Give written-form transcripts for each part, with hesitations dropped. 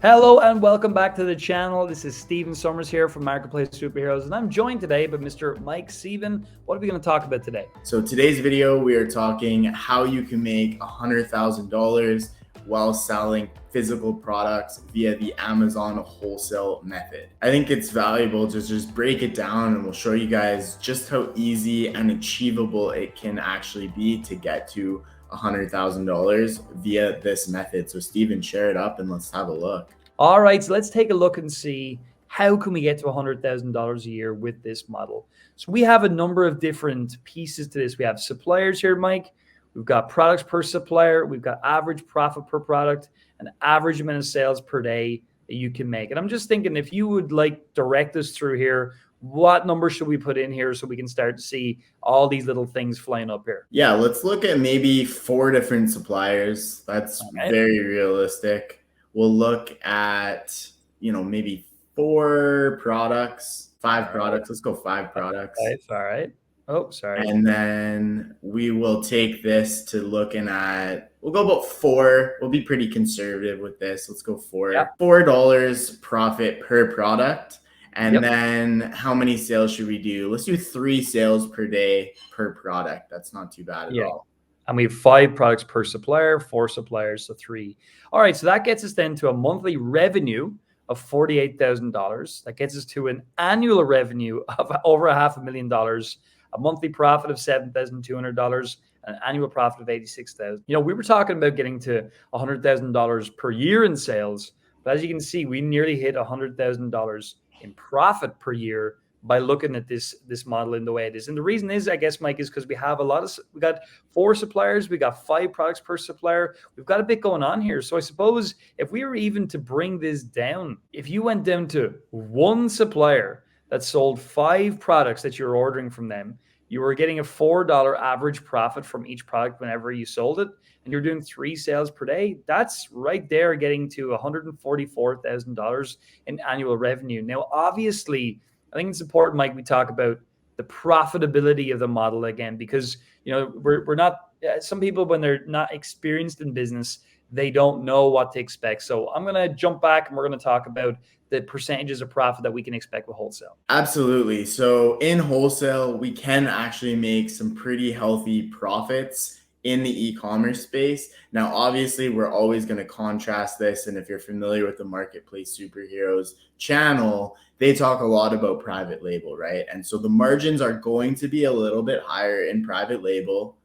Hello and welcome back to the channel. This is Steven Summers here from Marketplace Superheroes, and I'm joined today by Mr. Mike Seaven. What are we going to talk about today? So today's video, we are talking how you can make $100,000 while selling physical products via the Amazon wholesale method. I think it's valuable to just break it down, and we'll show you guys just how easy and achievable it can actually be to get to $100,000 via this method. So Steven, share it up and let's have a look. All right, so let's take a look and see how can we get to $100,000 a year with this model. So we have a number of different pieces to this. We have suppliers here, Mike. We've got products per supplier. We've got average profit per product, and average amount of sales per day that you can make. And I'm just thinking, if you would like direct us through here, what number should we put in here so we can start to see all these little things flying up here? Yeah, let's look at maybe 4 different suppliers. That's very realistic. We'll look at, maybe 4 products, 5 products. Let's go 5 products. All right. Oh, sorry. And then we will take this to looking at, we'll go about 4. We'll be pretty conservative with this. Let's go 4. Yeah. $4 profit per product. And then how many sales should we do? Let's do 3 sales per day per product. That's not too bad at all. And we have 5 products per supplier, 4 suppliers, so 3. All right, so that gets us then to a monthly revenue of $48,000. That gets us to an annual revenue of over $500,000, a monthly profit of $7,200, an annual profit of $86,000. We were talking about getting to $100,000 per year in sales, but as you can see, we nearly hit $100,000 in profit per year by looking at this model in the way it is. And the reason is, I guess, Mike, is because we have we got 4 suppliers, we got 5 products per supplier. We've got a bit going on here. So I suppose if we were even to bring this down, if you went down to 1 supplier that sold 5 products that you're ordering from them, you were getting a $4 average profit from each product whenever you sold it, and you're doing 3 sales per day. That's right there getting to $144,000 in annual revenue. Now, obviously, I think it's important, Mike, we talk about the profitability of the model again, because we're not. Some people, when they're not experienced in business, they don't know what to expect. So I'm going to jump back and we're going to talk about the percentages of profit that we can expect with wholesale. Absolutely. So in wholesale, we can actually make some pretty healthy profits in the e-commerce space. Now, obviously, we're always going to contrast this. And if you're familiar with the Marketplace Superheroes channel, they talk a lot about private label, right? And so the margins are going to be a little bit higher in private label,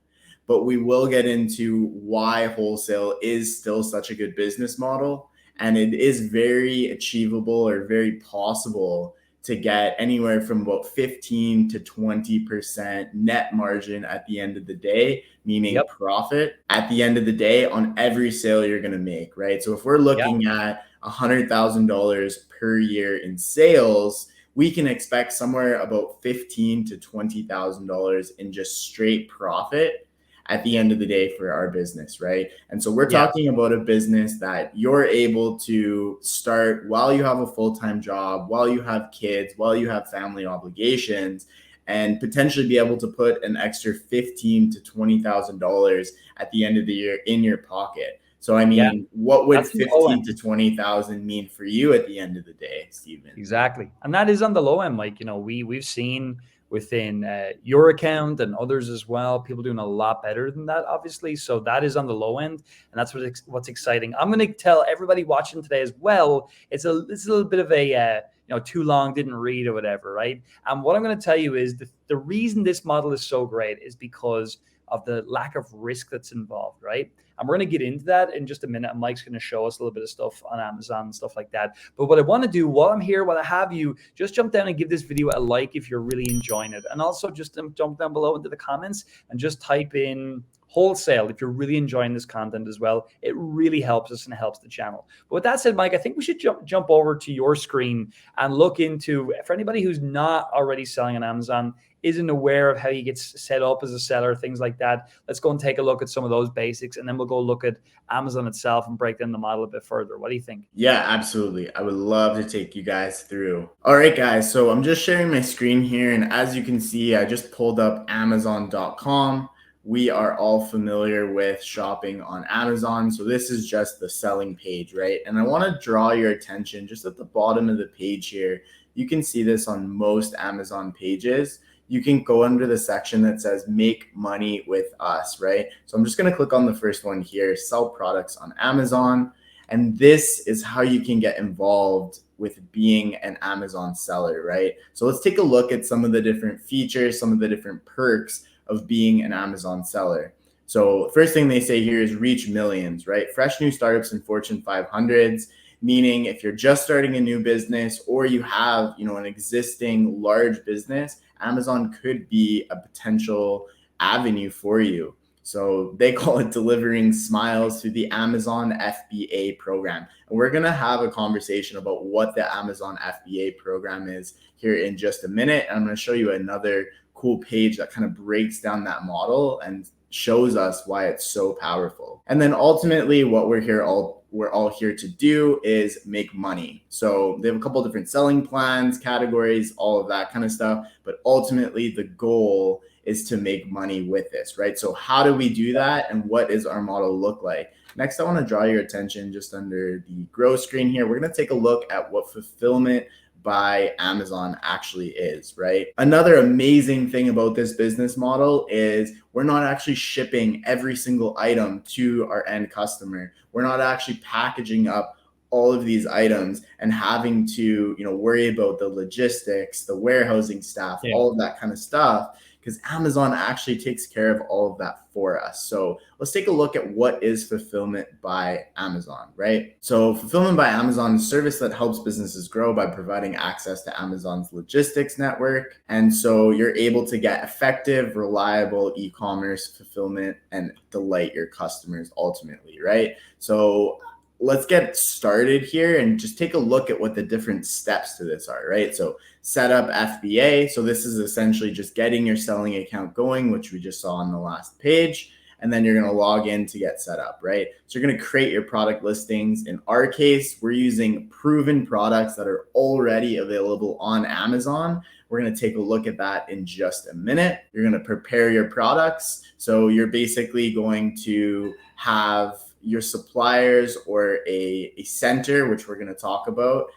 but we will get into why wholesale is still such a good business model. And it is very achievable or very possible to get anywhere from about 15 to 20% net margin at the end of the day, meaning profit at the end of the day on every sale you're going to make, right? So if we're looking at $100,000 per year in sales, we can expect somewhere about $15,000 to $20,000 in just straight profit at the end of the day for our business, right? And so we're talking about a business that you're able to start while you have a full-time job, while you have kids, while you have family obligations, and potentially be able to put an extra $15,000 to $20,000 at the end of the year in your pocket. So I mean, what would 15 to 20,000 mean for you at the end of the day, Steven? Exactly. And that is on the low end, Mike. We've seen within your account and others as well, people doing a lot better than that, obviously. So that is on the low end, and that's what's exciting. I'm going to tell everybody watching today as well, it's a little bit of a too long, didn't read or whatever, right? And what I'm going to tell you is the reason this model is so great is because of the lack of risk that's involved, right? And we're going to get into that in just a minute. And Mike's going to show us a little bit of stuff on Amazon and stuff like that. But what I want to do while I'm here, while I have you, just jump down and give this video a like if you're really enjoying it. And also just jump down below into the comments and just type in wholesale if you're really enjoying this content as well. It really helps us and helps the channel. But with that said, Mike, I think we should jump over to your screen and look into, for anybody who's not already selling on Amazon, isn't aware of how he gets set up as a seller, things like that. Let's go and take a look at some of those basics, and then we'll go look at Amazon itself and break down the model a bit further. What do you think? Yeah, absolutely. I would love to take you guys through. All right, guys. So I'm just sharing my screen here. And as you can see, I just pulled up Amazon.com. we are all familiar with shopping on Amazon. So this is just the selling page, right? And I want to draw your attention just at the bottom of the page here. You can see this on most Amazon pages. You can go under the section that says make money with us, right? So I'm just going to click on the first one here, sell products on Amazon. And this is how you can get involved with being an Amazon seller, right? So let's take a look at some of the different features, some of the different perks of being an Amazon seller. So first thing they say here is reach millions, right? Fresh new startups in Fortune 500s, meaning if you're just starting a new business or you have, an existing large business, Amazon could be a potential avenue for you. So they call it delivering smiles through the Amazon FBA program. And we're going to have a conversation about what the Amazon FBA program is here in just a minute. And I'm going to show you another cool page that kind of breaks down that model and shows us why it's so powerful. And then ultimately what we're all here to do is make money. So they have a couple of different selling plans, categories, all of that kind of stuff. But ultimately the goal is to make money with this, right? So how do we do that? And what does our model look like? Next, I want to draw your attention just under the grow screen here. We're going to take a look at what fulfillment by Amazon actually is, right? Another amazing thing about this business model is we're not actually shipping every single item to our end customer. We're not actually packaging up all of these items and having to, worry about the logistics, the warehousing staff, all of that kind of stuff, because Amazon actually takes care of all of that for us. So let's take a look at what is fulfillment by Amazon, right? So fulfillment by Amazon is a service that helps businesses grow by providing access to Amazon's logistics network. And so you're able to get effective, reliable e-commerce fulfillment and delight your customers ultimately, right? So let's get started here and just take a look at what the different steps to this are, right? So set up FBA. So this is essentially just getting your selling account going, which we just saw on the last page. And then you're going to log in to get set up, right? So you're going to create your product listings. In our case, we're using proven products that are already available on Amazon. We're going to take a look at that in just a minute. You're going to prepare your products. So you're basically going to have your suppliers or a center, which we're going to talk about,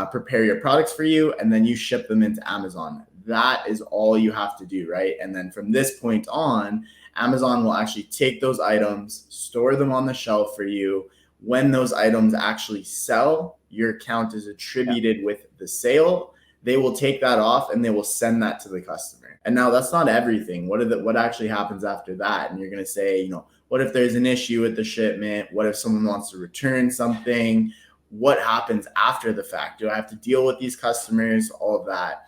prepare your products for you, and then you ship them into Amazon. That is all you have to do, right? And then from this point on, Amazon will actually take those items, store them on the shelf for you. When those items actually sell, your account is attributed with the sale. They will take that off and they will send that to the customer. And now that's not everything. What actually happens after that? And you're going to say, what if there's an issue with the shipment? What if someone wants to return something? What happens after the fact? Do I have to deal with these customers? All of that.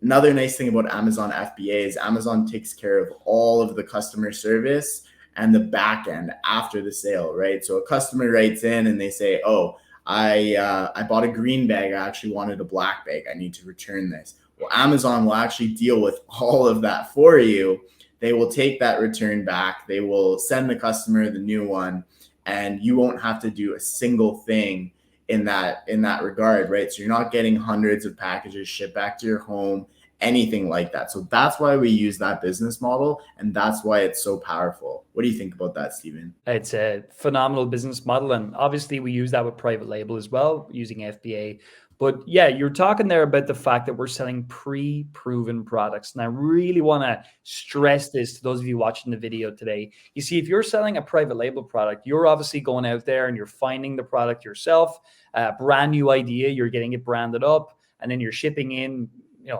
Another nice thing about Amazon FBA is Amazon takes care of all of the customer service and the back end after the sale, right? So a customer writes in and they say, oh, I bought a green bag. I actually wanted a black bag. I need to return this. Well, Amazon will actually deal with all of that for you. They will take that return back. They will send the customer the new one, and you won't have to do a single thing in that regard, right? So you're not getting hundreds of packages shipped back to your home, anything like that. So that's why we use that business model, and that's why it's so powerful. What do you think about that, Stephen? It's a phenomenal business model, and obviously we use that with private label as well, using FBA. But yeah, you're talking there about the fact that we're selling pre-proven products. And I really want to stress this to those of you watching the video today. You see, if you're selling a private label product, you're obviously going out there and you're finding the product yourself, a brand new idea, you're getting it branded up, and then you're shipping in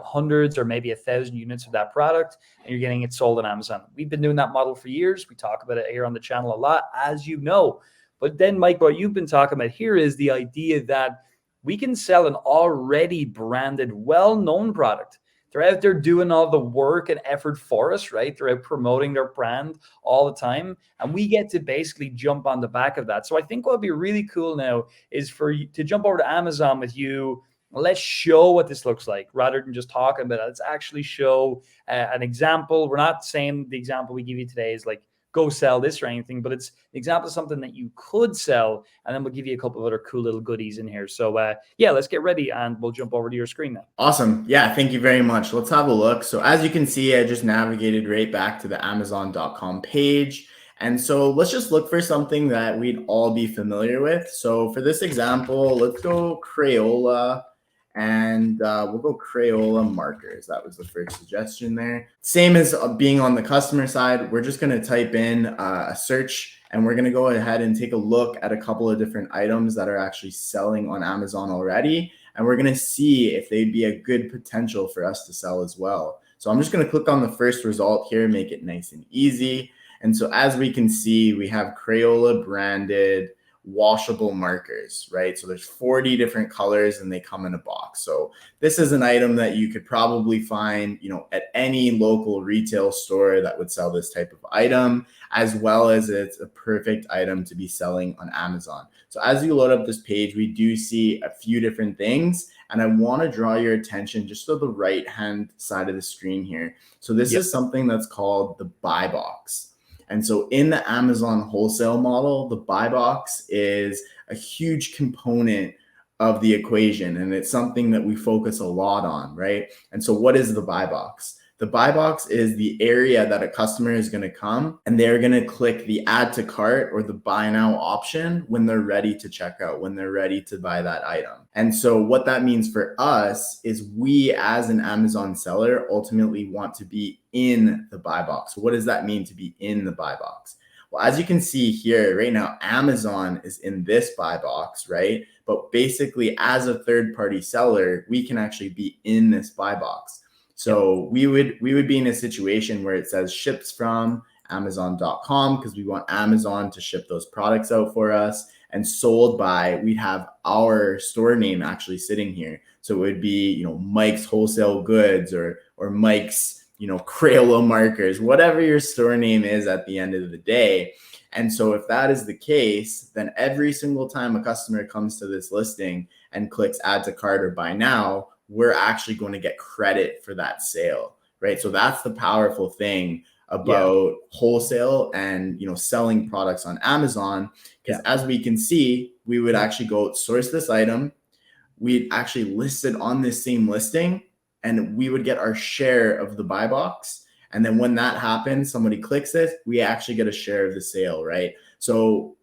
hundreds or maybe 1,000 units of that product, and you're getting it sold on Amazon. We've been doing that model for years. We talk about it here on the channel a lot, as you know. But then, Mike, what you've been talking about here is the idea that we can sell an already branded, well-known product. They're out there doing all the work and effort for us, right? They're out promoting their brand all the time. And we get to basically jump on the back of that. So I think what would be really cool now is for you to jump over to Amazon with you. Let's show what this looks like rather than just talking about it. Let's actually show an example. We're not saying the example we give you today is like go sell this or anything, but it's an example of something that you could sell. And then we'll give you a couple of other cool little goodies in here. So yeah, let's get ready and we'll jump over to your screen now. Awesome. Yeah, thank you very much. Let's have a look. So as you can see, I just navigated right back to the Amazon.com page. And so let's just look for something that we'd all be familiar with. So for this example, let's go Crayola, and we'll go Crayola markers. That was the first suggestion there. Same as being on the customer side, we're just going to type in a search, and we're going to go ahead and take a look at a couple of different items that are actually selling on Amazon already. And we're going to see if they'd be a good potential for us to sell as well. So I'm just going to click on the first result here, make it nice and easy. And so as we can see, we have Crayola branded washable markers, right? So there's 40 different colors and they come in a box. So this is an item that you could probably find, at any local retail store that would sell this type of item, as well as it's a perfect item to be selling on Amazon. So as you load up this page, we do see a few different things, and I want to draw your attention just to the right-hand side of the screen here. So this is something that's called the buy box. And so in the Amazon wholesale model, the buy box is a huge component of the equation, and it's something that we focus a lot on, right? And so what is the buy box? The buy box is the area that a customer is going to come and they're going to click the add to cart or the buy now option when they're ready to check out, when they're ready to buy that item. And so what that means for us is we as an Amazon seller ultimately want to be in the buy box. What does that mean to be in the buy box? Well, as you can see here right now, Amazon is in this buy box, right? But basically as a third-party seller, we can actually be in this buy box. So we would be in a situation where it says ships from Amazon.com because we want Amazon to ship those products out for us, and sold by, we'd have our store name actually sitting here. So it would be, Mike's Wholesale Goods or Mike's, Crayola markers, whatever your store name is at the end of the day. And so if that is the case, then every single time a customer comes to this listing and clicks add to cart or buy now, we're actually going to get credit for that sale, right? So that's the powerful thing about wholesale and, selling products on Amazon, because as we can see, we would actually go source this item. We'd actually list it on this same listing, and we would get our share of the buy box. And then when that happens, somebody clicks it, we actually get a share of the sale, right? So,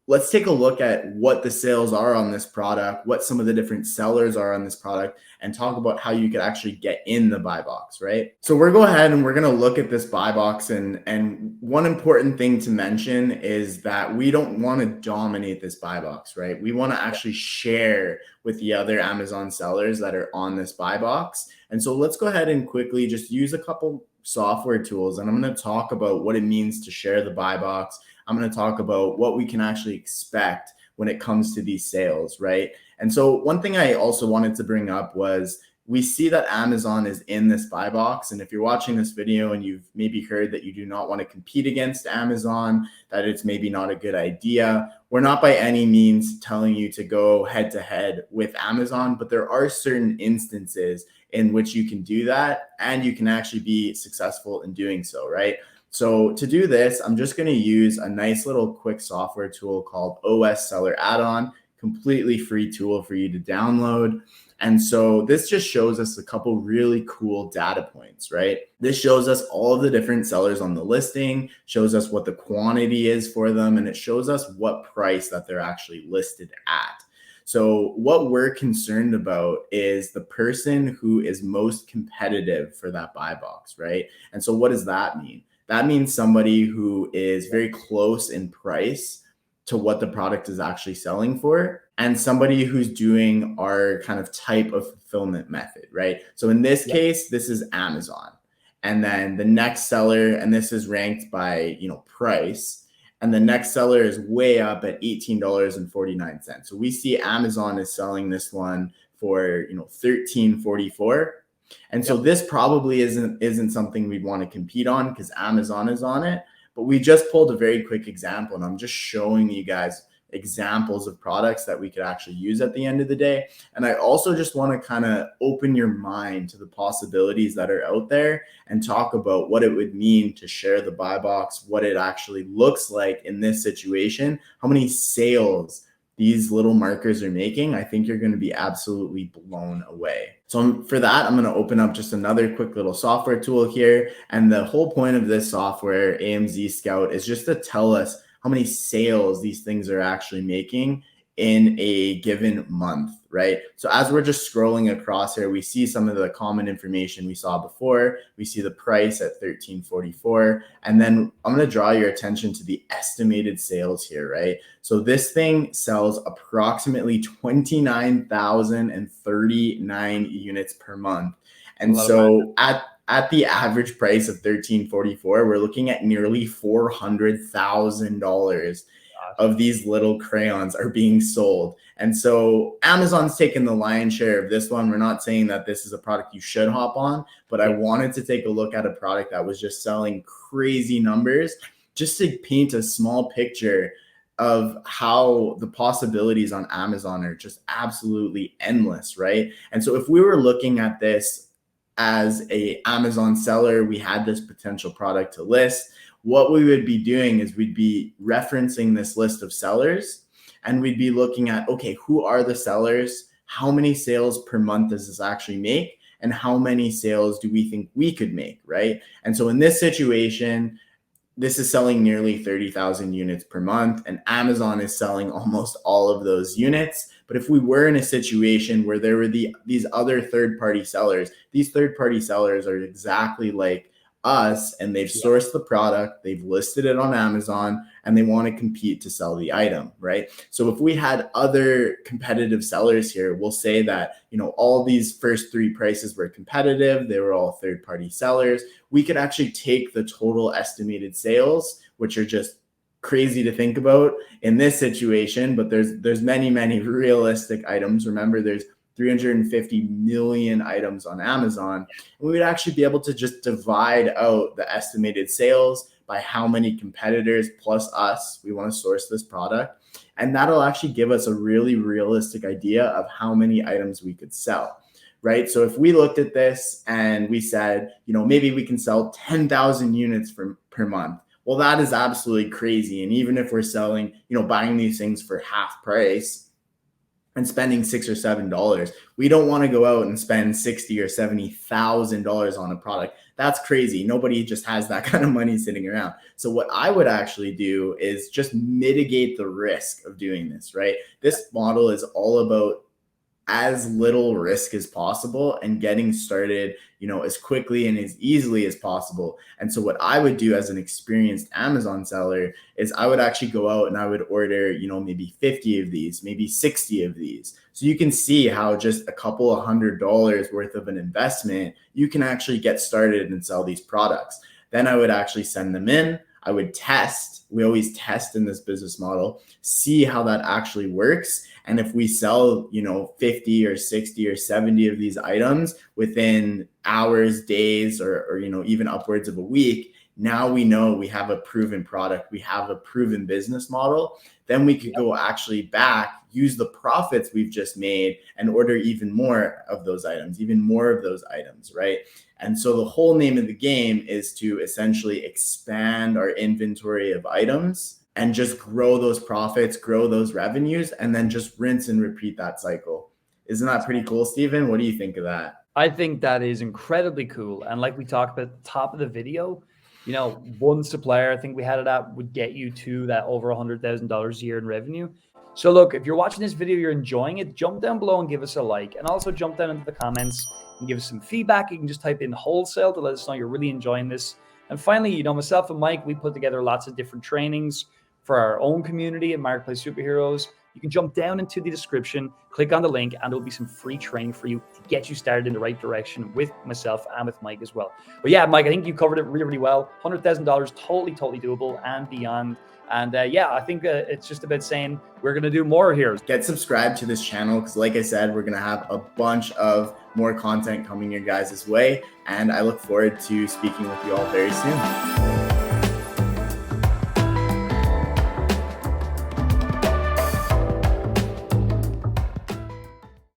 let's take a look at what the sales are on this product, what some of the different sellers are on this product, and talk about how you could actually get in the buy box, right? So we're going ahead and we're going to look at this buy box. And one important thing to mention is that we don't want to dominate this buy box, right? We want to actually share with the other Amazon sellers that are on this buy box. And so let's go ahead and quickly just use a couple software tools. And I'm going to talk about what it means to share the buy box. I'm going to talk about what we can actually expect when it comes to these sales, right? And so one thing I also wanted to bring up was we see that Amazon is in this buy box. And if you're watching this video and you've maybe heard that you do not want to compete against Amazon, that it's maybe not a good idea, we're not by any means telling you to go head to head with Amazon, but there are certain instances in which you can do that and you can actually be successful in doing so, right? So to do this, I'm just going to use a nice little quick software tool called OS Seller Add-on, completely free tool for you to download. And so this just shows us a couple really cool data points, right? This shows us all of the different sellers on the listing, shows us what the quantity is for them, and it shows us what price that they're actually listed at. So what we're concerned about is the person who is most competitive for that buy box, right? And so what does that mean? That means somebody who is very close in price to what the product is actually selling for, and somebody who's doing our kind of type of fulfillment method, right? So in this case, this is Amazon. And then the next seller, and this is ranked by, price, and the next seller is way up at $18.49. So we see Amazon is selling this one for, $13.44. And so this probably isn't something we'd want to compete on because Amazon is on it. But we just pulled a very quick example, and I'm just showing you guys examples of products that we could actually use at the end of the day. And I also just want to kind of open your mind to the possibilities that are out there and talk about what it would mean to share the buy box, what it actually looks like in this situation, how many sales these little markers are making. I think you're going to be absolutely blown away. So for that, I'm going to open up just another quick little software tool here. And the whole point of this software, AmzScout, is just to tell us how many sales these things are actually making in a given month, right? So as we're just scrolling across here, we see some of the common information we saw before. We see the price at $13.44. And then I'm going to draw your attention to the estimated sales here, right? So this thing sells approximately 29,039 units per month. And so at the average price of $13.44, we're looking at nearly $400,000 of these little crayons are being sold. And so Amazon's taken the lion's share of this one. We're not saying that this is a product you should hop on, but I wanted to take a look at a product that was just selling crazy numbers, just to paint a small picture of how the possibilities on Amazon are just absolutely endless, right? And so if we were looking at this as a Amazon seller, we had this potential product to list, what we would be doing is we'd be referencing this list of sellers, and we'd be looking at, okay, who are the sellers? How many sales per month does this actually make? And how many sales do we think we could make, right? And so in this situation, this is selling nearly 30,000 units per month, and Amazon is selling almost all of those units. But if we were in a situation where there were these other third-party sellers, these third-party sellers are exactly like us, and they've sourced the product, they've listed it on Amazon, and they want to compete to sell the item, right? So if we had other competitive sellers here, we'll say that, you know, all these first three prices were competitive, they were all third-party sellers. We could actually take the total estimated sales, which are just crazy to think about in this situation, but there's many realistic items. Remember, there's 350 million items on Amazon. And we would actually be able to just divide out the estimated sales by how many competitors plus us we want to source this product. And that'll actually give us a really realistic idea of how many items we could sell, right? So if we looked at this and we said, you know, maybe we can sell 10,000 units per month. Well, that is absolutely crazy. And even if we're selling, you know, buying these things for half price and spending $6 or $7, we don't want to go out and spend $60,000 or $70,000 on a product. That's crazy. Nobody just has that kind of money sitting around. So what I would actually do is just mitigate the risk of doing this, right? This model is all about as little risk as possible and getting started, you know, as quickly and as easily as possible. And so what I would do as an experienced Amazon seller is I would actually go out and I would order, you know, maybe 50 of these, maybe 60 of these. So you can see how just a couple of $100 worth of an investment, you can actually get started and sell these products. Then I would actually send them in. I would test. We always test in this business model, see how that actually works. And if we sell, you know, 50 or 60 or 70 of these items within hours, days, or you know, even upwards of a week, now we know we have a proven product, we have a proven business model. Then we could go actually back, use the profits we've just made and order even more of those items, right? And so the whole name of the game is to essentially expand our inventory of items and just grow those profits, grow those revenues, and then just rinse and repeat that cycle. Isn't that pretty cool, Stephen? What do you think of that? I think that is incredibly cool. And like we talked about at the top of the video, you know, one supplier, I think we had it at, would get you to that over $100,000 a year in revenue. So look, if you're watching this video, you're enjoying it, jump down below and give us a like, and also jump down into the comments and give us some feedback. You can just type in wholesale to let us know you're really enjoying this. And finally, you know, myself and Mike, we put together lots of different trainings for our own community at Marketplace Superheroes. You can jump down into the description, click on the link, and there'll be some free training for you to get you started in the right direction with myself and with Mike as well. But yeah, Mike, I think you covered it really well. $100,000, totally doable and beyond. And yeah, I think it's just about saying we're going to do more here. Get subscribed to this channel because like I said, we're going to have a bunch of more content coming your guys' way. And I look forward to speaking with you all very soon.